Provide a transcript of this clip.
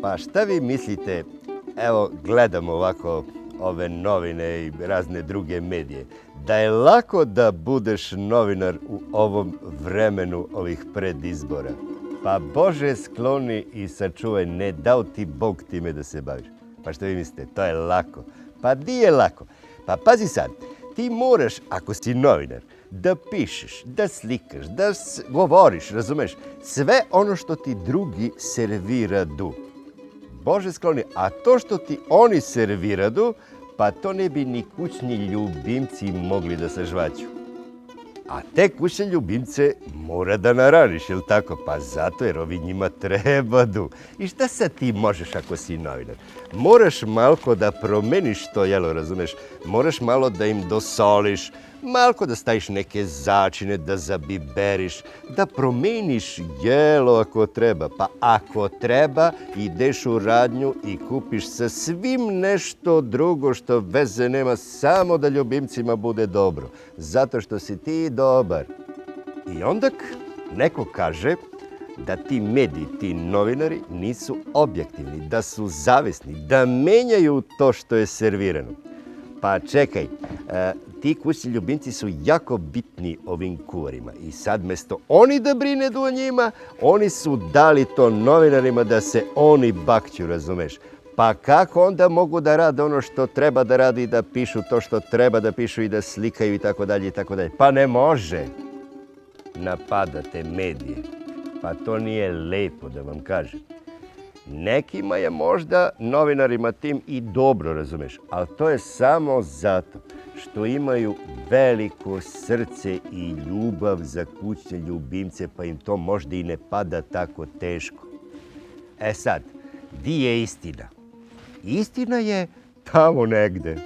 Pa šta vi mislite, evo gledam ovako ove novine i razne druge medije, da je lako da budeš novinar u ovom vremenu ovih predizbora? Pa Bože skloni i sačuvaj, ne dao ti Bog time da se baviš. Pa šta vi mislite, to je lako? Pa di je lako? Pa pazi sad, ti moraš, ako si novinar, da pišeš, da slikaš, da govoriš, razumeš? Sve ono što ti drugi serviradu. Bože skloni, a to što ti oni serviradu, pa to ne bi ni kućni ljubimci mogli da se žvaću. A te kućne ljubimce mora da naraniš, jel tako? Pa zato jer ovi njima trebadu. I šta sad ti možeš ako si novinar? Moraš malko da promeniš to jelo, razumeš? Moraš malo da im dosoliš, malko da staviš neke začine, da zabiberiš, da promeniš jelo ako treba. Pa ako treba, ideš u radnju i kupiš sa svim nešto drugo što veze nema, samo da ljubimcima bude dobro. Zato što si ti dobar. I onda neko kaže da ti mediji, ti novinari nisu objektivni, da su zavisni, da menjaju to što je servirano. Pa čekaj, ti kućni ljubimci su jako bitni ovim kuvarima i sad mesto oni da brinedu o njima, oni su dali to novinarima da se oni bakću, razumeš? Pa kako onda mogu da rade ono što treba da radi i da pišu to što treba da pišu i da slikaju i tako dalje i tako dalje? Pa ne može. Napadate medije. Pa to nije lepo da vam kažem. Nekima je možda novinarima tim i dobro, razumeš, ali to je samo zato što imaju veliko srce i ljubav za kućne ljubimce, pa im to možda i ne pada tako teško. E sad, di je istina? Istina je tamo negde.